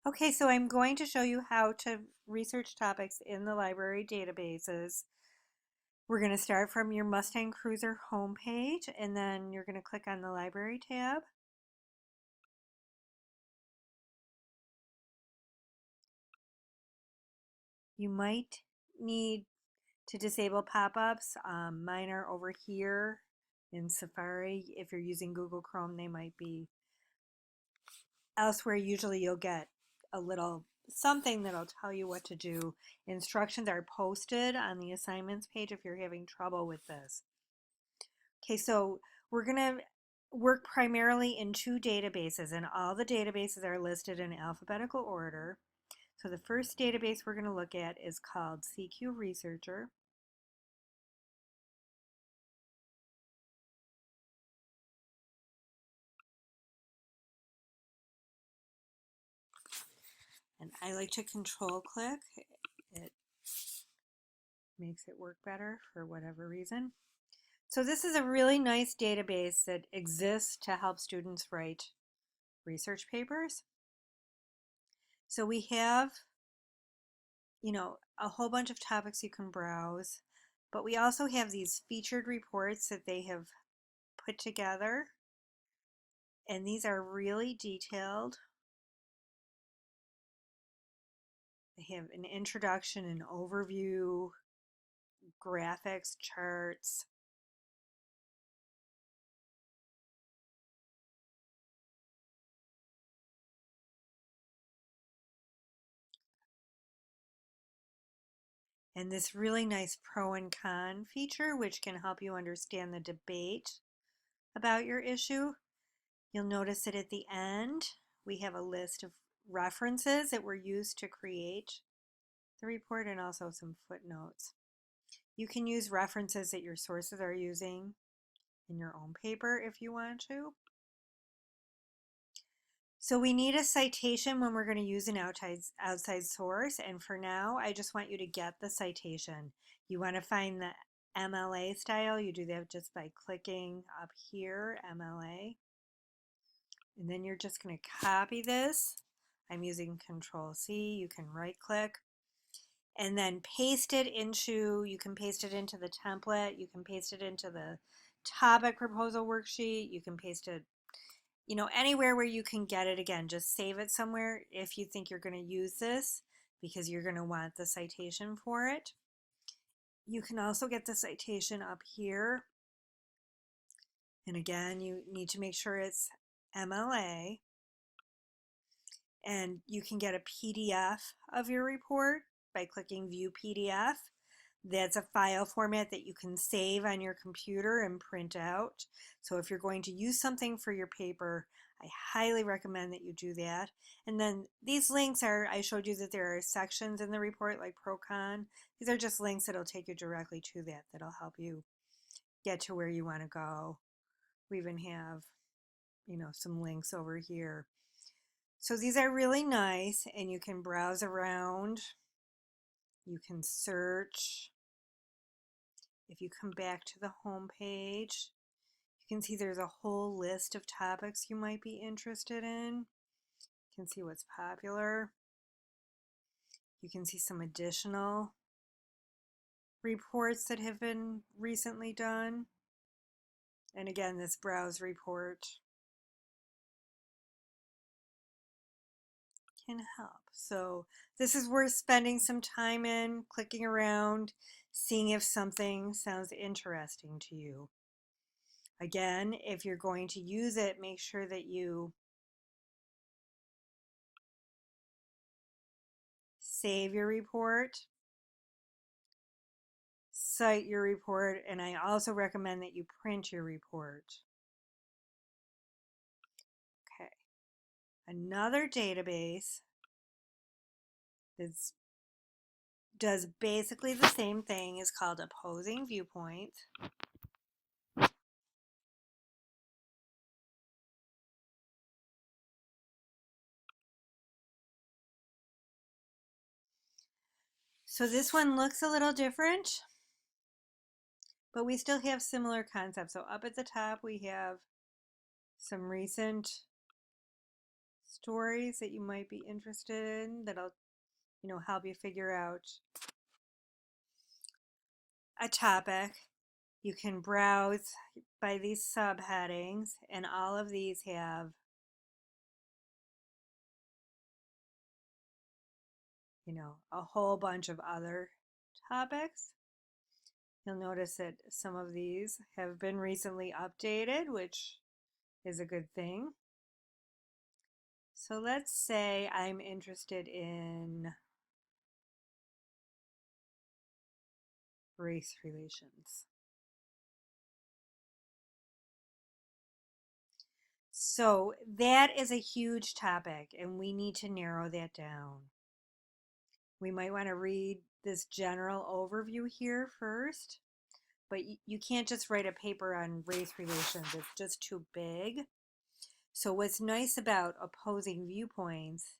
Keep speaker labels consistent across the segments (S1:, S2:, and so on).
S1: Okay, so I'm going to show you how to research topics in the library databases. We're going to start from your Mustang Cruiser homepage, and then you're going to click on the Library tab. You might need to disable pop-ups. Mine are over here in Safari. If you're using Google Chrome, they might be elsewhere. Usually you'll get a little something that'll tell you what to do. Instructions are posted on the assignments page if you're having trouble with this. Okay, so we're going to work primarily in two databases, and all the databases are listed in alphabetical order. So the first database we're going to look at is called CQ Researcher. And I like to control click. It makes it work better for whatever reason. So this is a really nice database that exists to help students write research papers. So we have, a whole bunch of topics you can browse, but we also have these featured reports that they have put together, and these are really detailed. They have an introduction, an overview, graphics, charts. And this really nice pro and con feature, which can help you understand the debate about your issue. You'll notice that at the end, we have a list of references that were used to create the report and also some footnotes. You can use references that your sources are using in your own paper if you want to. So we need a citation when we're going to use an outside source, and for now I just want you to get the citation. You want to find the MLA style. You do that just by clicking up here, MLA, and then you're just going to copy this. I'm using Control C. You can right click and then paste it into, you can paste it into the template, you can paste it into the topic proposal worksheet, you can paste it, anywhere where you can get it. Again, just save it somewhere if you think you're going to use this because you're going to want the citation for it. You can also get the citation up here. And again, you need to make sure it's MLA. And you can get a PDF of your report by clicking View PDF. That's a file format that you can save on your computer and print out. So if you're going to use something for your paper, I highly recommend that you do that. And then these links are, I showed you that there are sections in the report like pro-con. These are just links that'll take you directly to that, that'll help you get to where you want to go. We even have, some links over here. So these are really nice, and you can browse around. You can search. If you come back to the home page, you can see there's a whole list of topics you might be interested in. You can see what's popular. You can see some additional reports that have been recently done. And again, this browse report can help. So this is worth spending some time in, clicking around, seeing if something sounds interesting to you. Again, if you're going to use it, make sure that you save your report, cite your report, and I also recommend that you print your report. Okay. Another database that does basically the same thing is called Opposing Viewpoints. So this one looks a little different, but we still have similar concepts. So up at the top we have some recent stories that you might be interested in that'll, help you figure out a topic. You can browse by these subheadings, and all of these have, a whole bunch of other topics. You'll notice that some of these have been recently updated, which is a good thing. So let's say I'm interested in race relations. So that is a huge topic, and we need to narrow that down. We might want to read this general overview here first, but you can't just write a paper on race relations. It's just too big. So what's nice about opposing viewpoints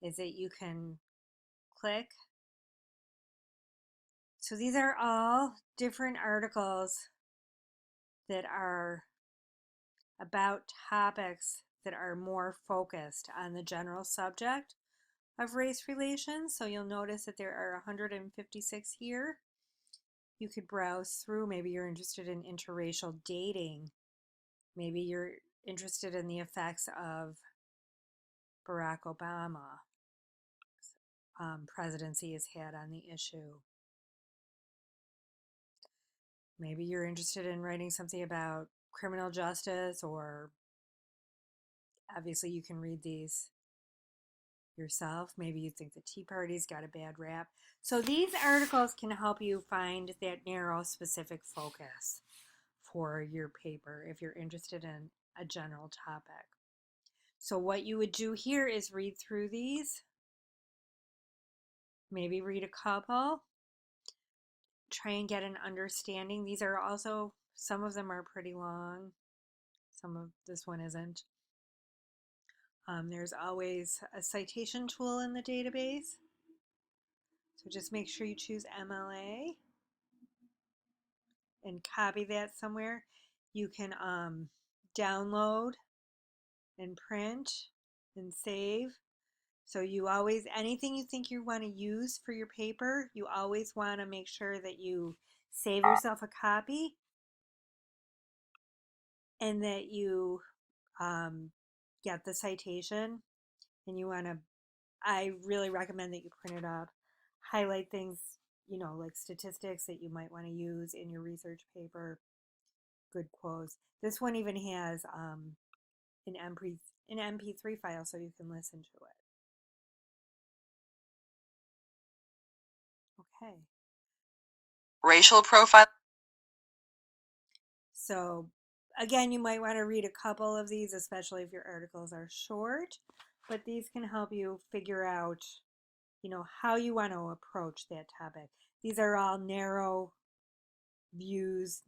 S1: is that you can click. So these are all different articles that are about topics that are more focused on the general subject of race relations. So you'll notice that there are 156 here. You could browse through. Maybe you're interested in interracial dating. Maybe you're interested in the effects of Barack Obama presidency has had on the issue. Maybe you're interested in writing something about criminal justice, or obviously you can read these yourself. Maybe you think the Tea Party's got a bad rap. So these articles can help you find that narrow, specific focus for your paper if you're interested in a general topic. So what you would do here is read through these, maybe read a couple, try and get an understanding. These are also, some of them are pretty long, some of this one isn't. There's always a citation tool in the database, so just make sure you choose MLA and copy that somewhere. You can download and print and save. So you always, anything you think you want to use for your paper, you always want to make sure that you save yourself a copy and that you get the citation. And you want to, I really recommend that you print it up, highlight things, like statistics that you might want to use in your research paper, good quotes. This one even has an MP3 file so you can listen to it. Okay.
S2: Racial profile.
S1: So again, you might want to read a couple of these, especially if your articles are short, but these can help you figure out, how you want to approach that topic. These are all narrow views,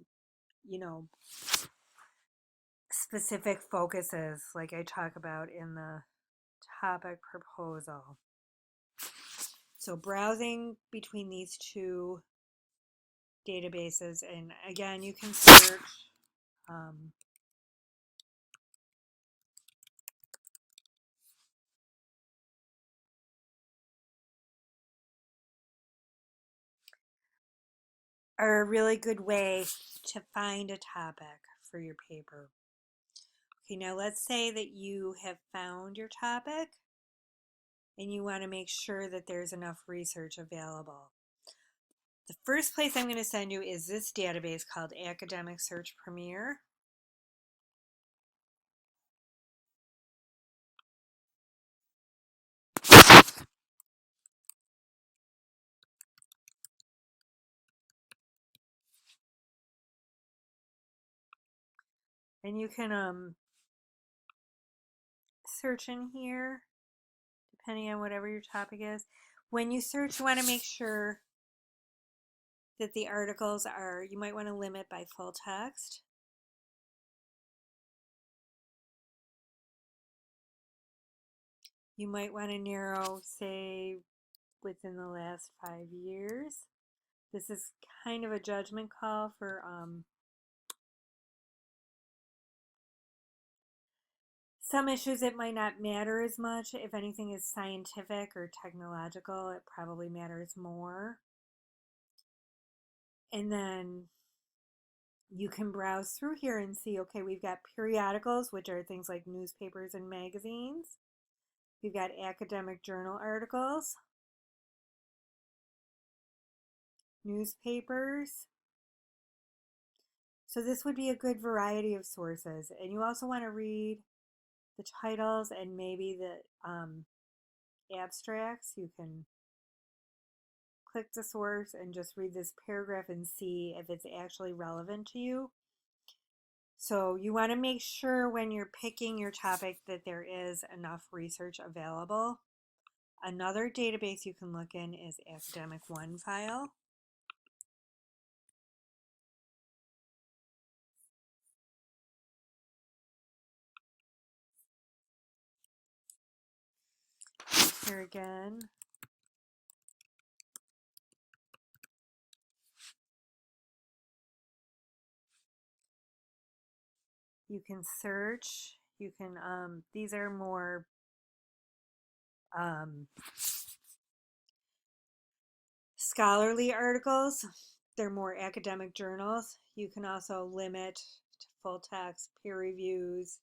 S1: specific focuses like I talk about in the topic proposal. So browsing between these two databases, and again, you can search are a really good way to find a topic for your paper. Okay, now let's say that you have found your topic and you want to make sure that there's enough research available. The first place I'm going to send you is this database called Academic Search Premier. And you can search in here depending on whatever your topic is. When you search, you want to make sure that the articles are, you might want to limit by full text. You might want to narrow, say, within the last 5 years. This is kind of a judgment call for Some issues it might not matter as much. If anything is scientific or technological, it probably matters more. And then you can browse through here and see, okay, we've got periodicals, which are things like newspapers and magazines. We've got academic journal articles, newspapers. So this would be a good variety of sources. And you also want to read the titles and maybe the abstracts. You can click the source and just read this paragraph and see if it's actually relevant to you. So you want to make sure when you're picking your topic that there is enough research available. Another database you can look in is Academic One File. Here again, you can search. You can, these are more scholarly articles. They're more academic journals. You can also limit to full text, peer reviews,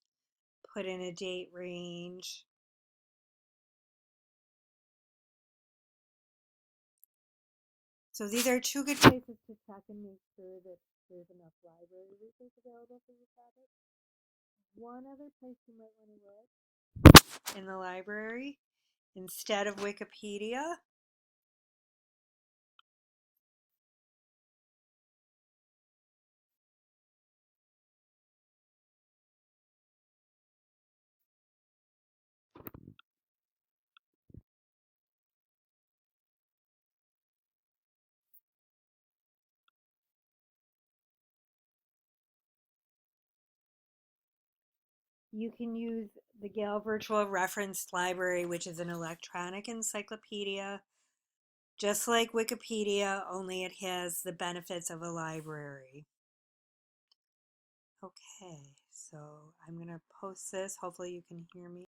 S1: put in a date range. So these are two good places to check and make sure that there's enough library research available for your topic. One other place you might want to look in the library instead of Wikipedia. You can use the Gale Virtual Reference Library, which is an electronic encyclopedia, just like Wikipedia, only it has the benefits of a library. Okay, so I'm going to post this. Hopefully you can hear me.